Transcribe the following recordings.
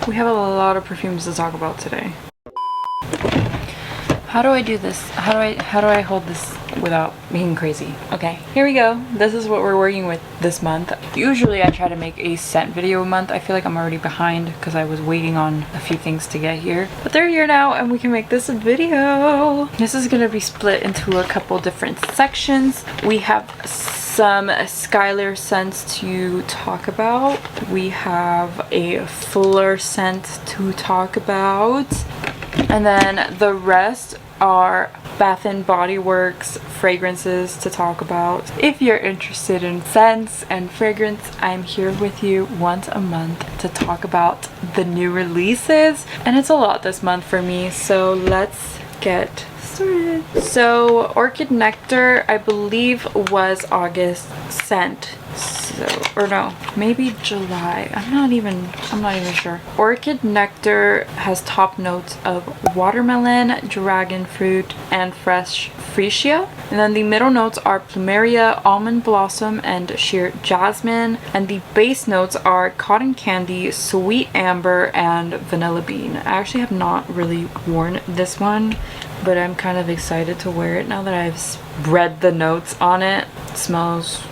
We have a lot of perfumes to talk about today. How do I do this? How do I hold this without being crazy? Okay, here we go. This is what we're working with this month. Usually I try to make a scent video a month. I feel like I'm already behind because I was waiting on a few things to get here. But they're here now and we can make this a video. This is gonna be split into a couple different sections. We have some Skylar scents to talk about. We have a Phlur scent to talk about. And then the rest are Bath & Body Works fragrances to talk about. If you're interested in scents and fragrance, I'm here with you once a month to talk about the new releases. And it's a lot this month for me, so let's get started. So Orchid Nectar, I believe, was August scent. So, or no, maybe July. I'm not even sure. Orchid Nectar has top notes of watermelon, dragon fruit, and fresh freesia. And then the middle notes are plumeria, almond blossom, and sheer jasmine. And the base notes are cotton candy, sweet amber, and vanilla bean. I actually have not really worn this one, but I'm kind of excited to wear it now that I've read the notes on it. It smells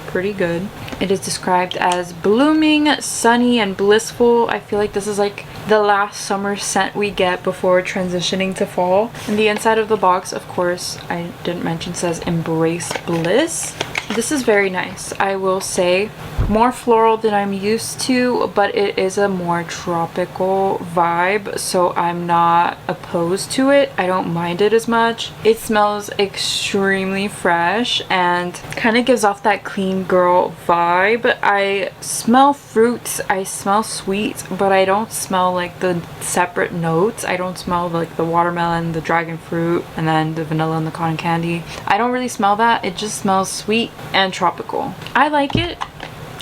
pretty good. It is described as blooming, sunny, and blissful. I feel like this is like the last summer scent we get before transitioning to fall. And the inside of the box, of course, I didn't mention, says embrace bliss. This is very nice, I will say. More floral than I'm used to, but it is a more tropical vibe, so I'm not opposed to it. I don't mind it as much. It smells extremely fresh and kind of gives off that clean girl vibe. I smell fruits, I smell sweet, but I don't smell like the separate notes. I don't smell like the watermelon, the dragon fruit, and then the vanilla and the cotton candy. I don't really smell that. It just smells sweet and tropical. I like it.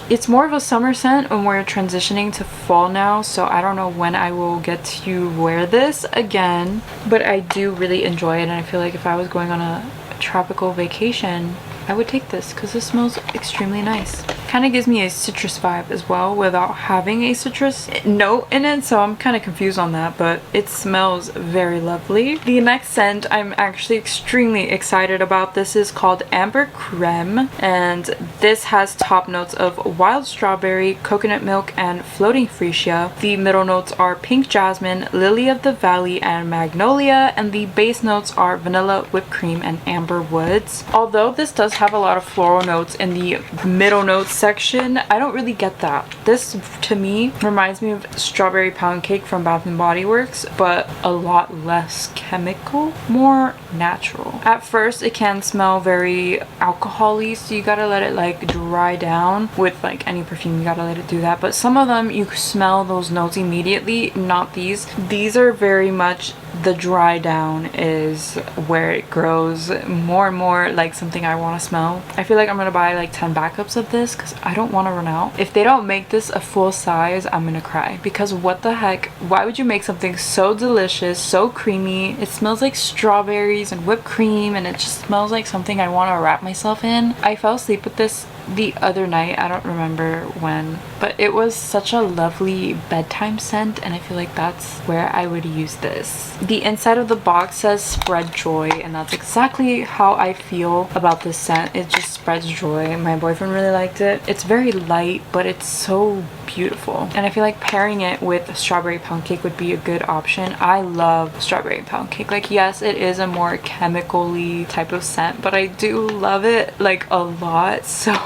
It's more of a summer scent when we're transitioning to fall now, so I don't know when I will get to wear this again, but I do really enjoy it, and I feel like if I was going on a tropical vacation, I would take this because it smells extremely nice. Kind of gives me a citrus vibe as well without having a citrus note in it, so I'm kind of confused on that, but it smells very lovely. The next scent I'm actually extremely excited about. This is called Amber Crème, and this has top notes of wild strawberry, coconut milk, and floating freesia. The middle notes are pink jasmine, lily of the valley, and magnolia, and the base notes are vanilla, whipped cream, and amber woods. Although this does have a lot of floral notes in the middle notes section, I don't really get that. This to me reminds me of strawberry pound cake from Bath & Body Works, but a lot less chemical, more natural. At first it can smell very alcohol-y, so you gotta let it like dry down. With like any perfume, you gotta let it do that, but some of them you smell those notes immediately. Not these. These are very much the dry down is where it grows more and more like something I want to smell. I feel like I'm gonna buy like 10 backups of this because I don't want to run out. If they don't make this a full size, I'm gonna cry, because what the heck, why would you make something so delicious, so creamy? It smells like strawberries and whipped cream, and it just smells like something I want to wrap myself in. I fell asleep with this the other night, I don't remember when, but it was such a lovely bedtime scent, and I feel like that's where I would use this. The inside of the box says spread joy, and that's exactly how I feel about this scent. It just spreads joy. My boyfriend really liked it. It's very light, but it's so beautiful, and I feel like pairing it with strawberry pound cake would be a good option. I love strawberry pound cake. Like, yes, it is a more chemical-y type of scent, but I do love it like a lot, so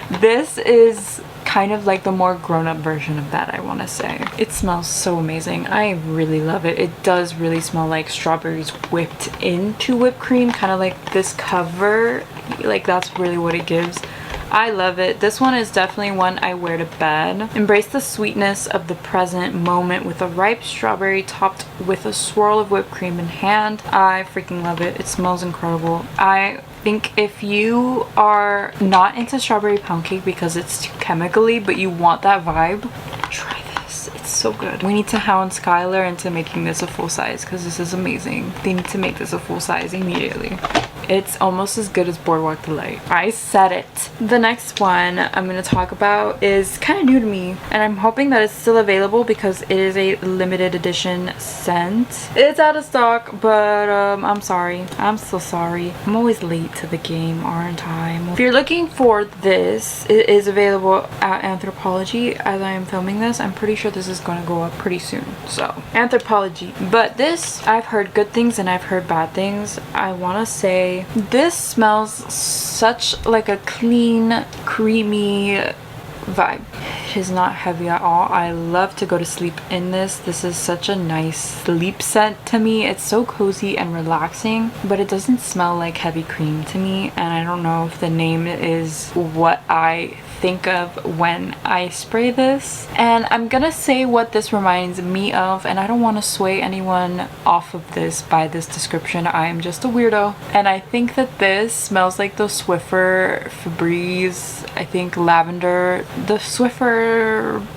this is kind of like the more grown-up version of that, I want to say. It smells so amazing. I really love it. It does really smell like strawberries whipped into whipped cream, kind of like this cover. Like, that's really what it gives. I love it. This one is definitely one I wear to bed. Embrace the sweetness of the present moment with a ripe strawberry topped with a swirl of whipped cream in hand. I freaking love it. It smells incredible. I think if you are not into strawberry pound cake because it's too chemically, but you want that vibe, try this. It's so good. We need to hound Skylar into making this a full size because this is amazing. They need to make this a full size immediately. It's almost as good as Boardwalk Delight. I said it. The next one I'm going to talk about is kind of new to me, and I'm hoping that it's still available because it is a limited edition scent. It's out of stock, but I'm sorry. I'm so sorry. I'm always late to the game, aren't I? If you're looking for this, it is available at Anthropologie as I am filming this. I'm pretty sure this is going to go up pretty soon. So, Anthropologie. But this, I've heard good things and I've heard bad things. I want to say this smells such like a clean, creamy vibe. It is not heavy at all. I love to go to sleep in this. This is such a nice sleep scent to me. It's so cozy and relaxing, but it doesn't smell like heavy cream to me, and I don't know if the name is what I think of when I spray this. And I'm gonna say what this reminds me of, and I don't want to sway anyone off of this by this description. I am just a weirdo, and I think that this smells like the Swiffer Febreze, I think lavender, the Swiffer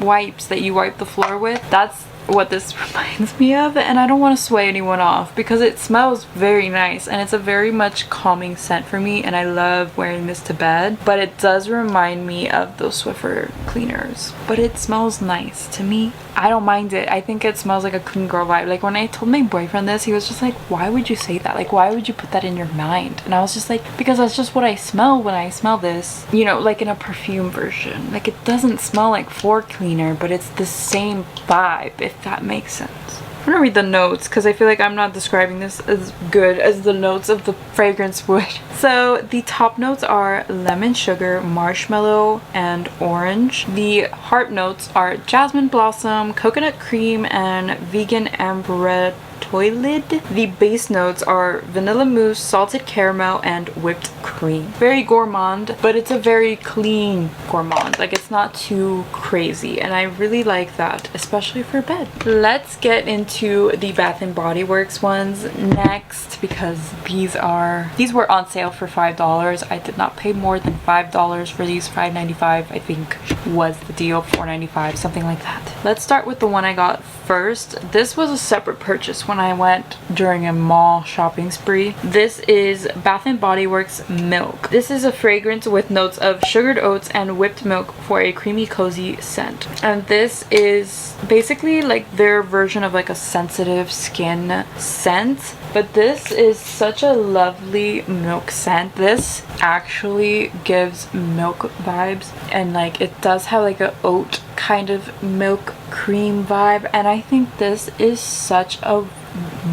wipes that you wipe the floor with. That's what this reminds me of, and I don't want to sway anyone off because it smells very nice and it's a very much calming scent for me, and I love wearing this to bed. But it does remind me of those Swiffer cleaners, but it smells nice to me. I don't mind it. I think it smells like a clean girl vibe. Like when I told my boyfriend this, he was just like, why would you say that? Like, why would you put that in your mind? And I was just like, because that's just what I smell when I smell this, you know, like in a perfume version. Like it doesn't smell like floor cleaner, but it's the same vibe, if that makes sense. I'm gonna read the notes because I feel like I'm not describing this as good as the notes of the fragrance would. So the top notes are lemon, sugar, marshmallow, and orange. The heart notes are jasmine blossom, coconut cream, and vegan amaretto. The base notes are vanilla mousse, salted caramel, and whipped cream. Very gourmand, but it's a very clean gourmand. Like it's not too crazy, and I really like that, especially for bed. Let's get into the Bath & Body Works ones next because these were on sale for $5. I did not pay more than $5 for these. $5.95 I think was the deal, $4.95, something like that. Let's start with the one I got first. This was a separate purchase when I went during a mall shopping spree. This is Bath & Body Works Milk. This is a fragrance with notes of sugared oats and whipped milk for a creamy, cozy scent. And this is basically like their version of like a sensitive skin scent. But this is such a lovely milk scent. This actually gives milk vibes, and like it does have like a oat kind of milk cream vibe, and I think this is such a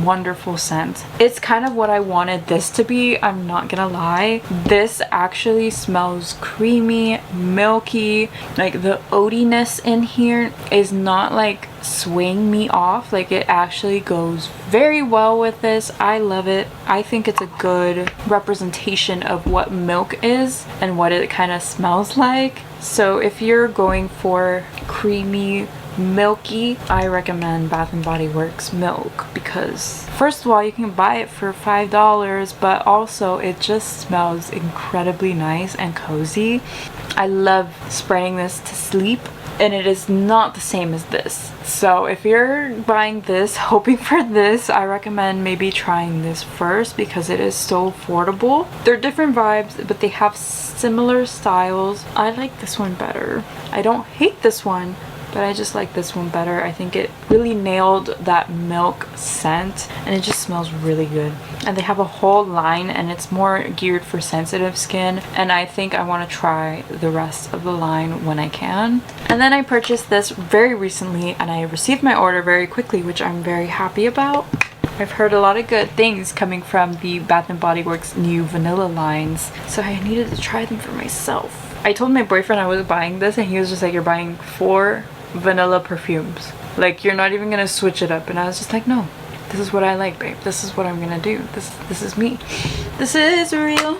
wonderful scent. It's kind of what I wanted this to be, I'm not gonna lie. This actually smells creamy, milky. Like the oatiness in here is not like swaying me off. Like it actually goes very well with this. I love it. I think it's a good representation of what milk is and what it kind of smells like. So if you're going for creamy, milky, I recommend Bath & Body Works Milk because first of all, you can buy it for $5, but also it just smells incredibly nice and cozy. I love spraying this to sleep, and it is not the same as this. So if you're buying this hoping for this, I recommend maybe trying this first because it is so affordable. They're different vibes, but they have similar styles. I like this one better. I don't hate this one, but I just like this one better. I think it really nailed that milk scent, and it just smells really good. And they have a whole line, and it's more geared for sensitive skin, and I think I want to try the rest of the line when I can. And then I purchased this very recently, and I received my order very quickly, which I'm very happy about. I've heard a lot of good things coming from the Bath & Body Works new vanilla lines, so I needed to try them for myself. I told my boyfriend I was buying this, and he was just like, you're buying 4 vanilla perfumes, like you're not even gonna switch it up. And I was just like, no, this is what I like, babe. This is what I'm gonna do. This is me. This is real.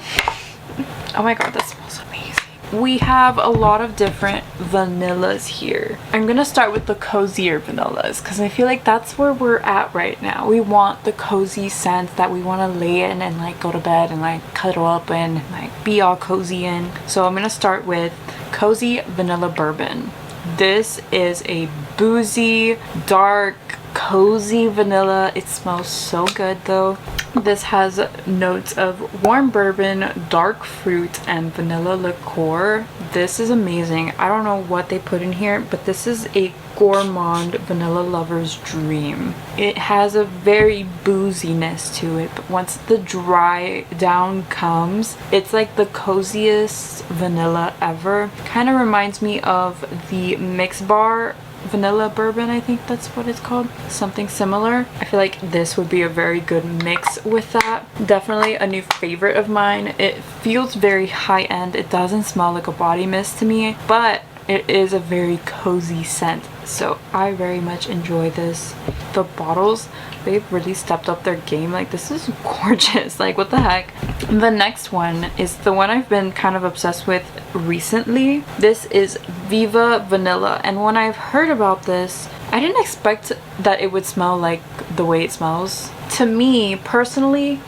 Oh my god, that smells amazing. We have a lot of different vanillas here. I'm gonna start with the cozier vanillas because I feel like that's where we're at right now. We want the cozy scent that we want to lay in and like go to bed and like cuddle up in and like be all cozy in. So I'm gonna start with Cozy Vanilla Bourbon. This is a boozy, dark, Cozy Vanilla. It smells so good though. This has notes of warm bourbon, dark fruit, and vanilla liqueur. This is amazing. I don't know what they put in here, but this is a Gourmande vanilla lover's dream. It has a very booziness to it, but once the dry down comes, it's like the coziest vanilla ever. Kind of reminds me of the Mix Bar Vanilla Bourbon, I think that's what it's called. Something similar. I feel like this would be a very good mix with that. Definitely a new favorite of mine. It feels very high-end. It doesn't smell like a body mist to me, but it is a very cozy scent. So I very much enjoy this. The bottles, they've really stepped up their game. Like, this is gorgeous. Like, what the heck? The next one is the one I've been kind of obsessed with recently. This is Viva Vanilla, and when I've heard about this, I didn't expect that it would smell like the way it smells. To me personally,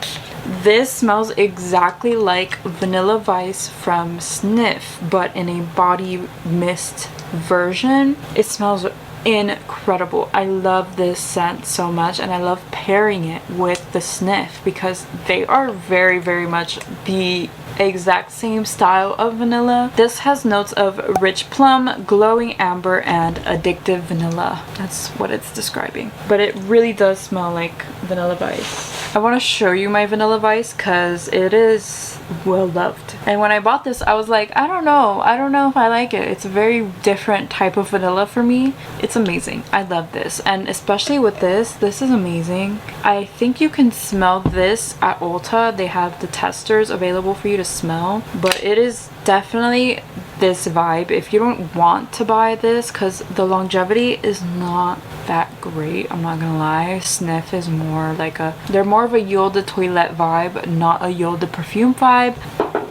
this smells exactly like Vanilla Vice from Sniff, but in a body mist version. It smells incredible. I love this scent so much, and I love pairing it with the Sniff because they are very, very much the exact same style of vanilla. This has notes of rich plum, glowing amber, and addictive vanilla. That's what it's describing. But it really does smell like Vanilla Vice. I want to show you my Vanilla Vice because it is well loved. And when I bought this, I was like, I don't know if I like it. It's a very different type of vanilla for me. It's amazing. I love this, and especially with this is amazing. I think you can smell this at Ulta. They have the testers available for you to smell, but it is definitely this vibe if you don't want to buy this, because the longevity is not that great. I'm not gonna lie. Sniff is more like they're more of a Eau de Toilette vibe, not a Eau de Perfume vibe.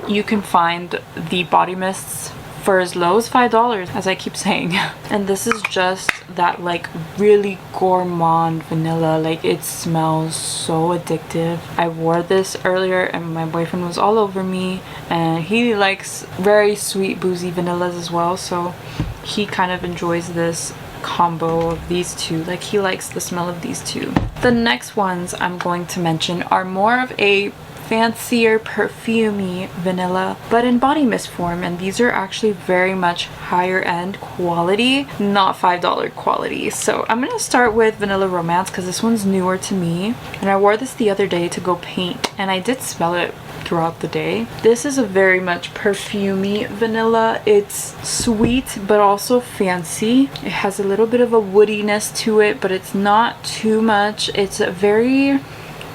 You can find the body mists for as low as $5, as I keep saying. And this is just that like really gourmand vanilla. Like, it smells so addictive. I wore this earlier and my boyfriend was all over me, and he likes very sweet boozy vanillas as well, so he kind of enjoys this combo of these two. Like, he likes the smell of these two. The next ones I'm going to mention are more of a fancier perfumey vanilla, but in body mist form, and these are actually very much higher end quality, not $5 quality. So I'm gonna start with Vanilla Romance because this one's newer to me, and I wore this the other day to go paint, and I did smell it throughout the day. This is a very much perfumey vanilla. It's sweet but also fancy. It has a little bit of a woodiness to it, but it's not too much. It's very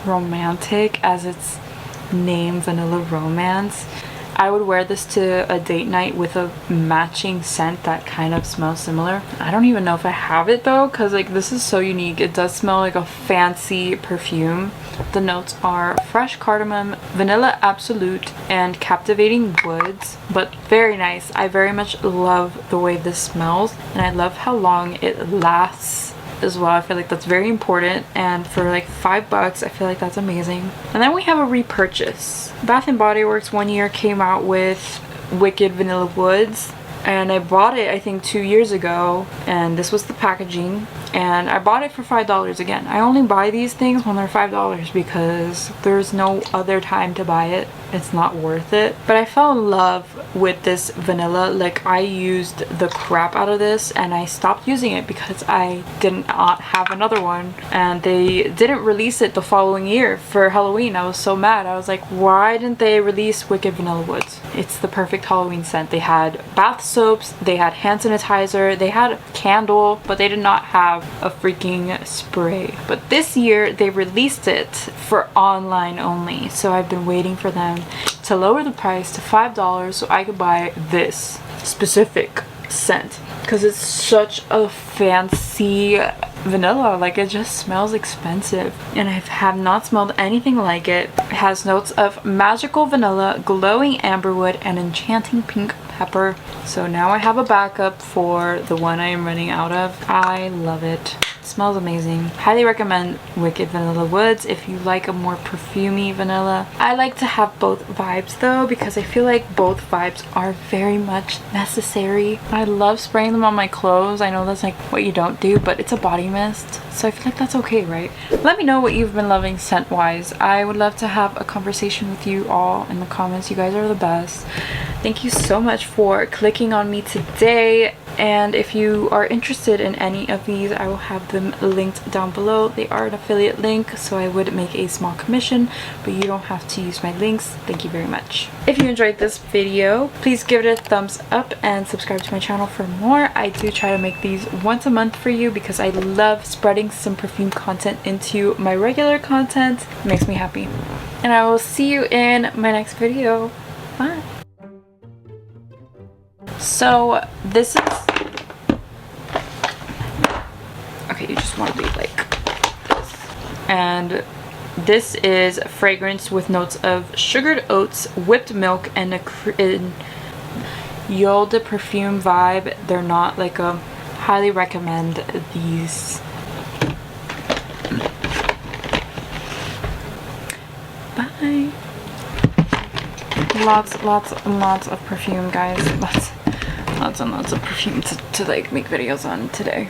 romantic, as it's name, Vanilla Romance. I would wear this to a date night with a matching scent that kind of smells similar. I don't even know if I have it though, because like this is so unique. It does smell like a fancy perfume. The notes are fresh cardamom, vanilla absolute, and captivating woods, but very nice. I very much love the way this smells, and I love how long it lasts as well. I feel like that's very important, and for like $5, I feel like that's amazing. And then we have a repurchase. Bath & Body Works one year came out with Wicked Vanilla Woods, and I bought it I think 2 years ago, and this was the packaging, and I bought it for $5 again. I only buy these things when they're $5 because there's no other time to buy it. It's not worth it. But I fell in love with this vanilla. Like, I used the crap out of this, and I stopped using it because I did not have another one, and they didn't release it the following year for Halloween. I was so mad. I was like, why didn't they release Wicked Vanilla Woods? It's the perfect Halloween scent. They had bath soaps, they had hand sanitizer, they had candle, but they did not have a freaking spray. But this year they released it for online only, so I've been waiting for them to lower the price to $5 so I could buy this specific scent, because it's such a fancy vanilla. Like, it just smells expensive, and I have not smelled anything like it. It has notes of magical vanilla, glowing amberwood, and enchanting pink pepper. So now I have a backup for the one I am running out of. I love it. Smells amazing. Highly recommend Wicked Vanilla Woods if you like a more perfumey vanilla. I like to have both vibes though, because I feel like both vibes are very much necessary. I love spraying them on my clothes. I know that's like what you don't do, but it's a body mist, so I feel like that's okay, right? Let me know what you've been loving scent wise. I would love to have a conversation with you all in the comments. You guys are the best. Thank you so much for clicking on me today. And if you are interested in any of these, I will have them linked down below. They are an affiliate link, so I would make a small commission, but you don't have to use my links. Thank you very much. If you enjoyed this video, please give it a thumbs up and subscribe to my channel for more. I do try to make these once a month for you because I love spreading some perfume content into my regular content. It makes me happy. And I will see you in my next video. Bye. So this is, okay, you just want to be like this, and this is a fragrance with notes of sugared oats, whipped milk, and a Eau de Perfume vibe. They're not like a, highly recommend these. Bye. Lots and lots of perfume, guys. Lots and lots of perfume to like make videos on today.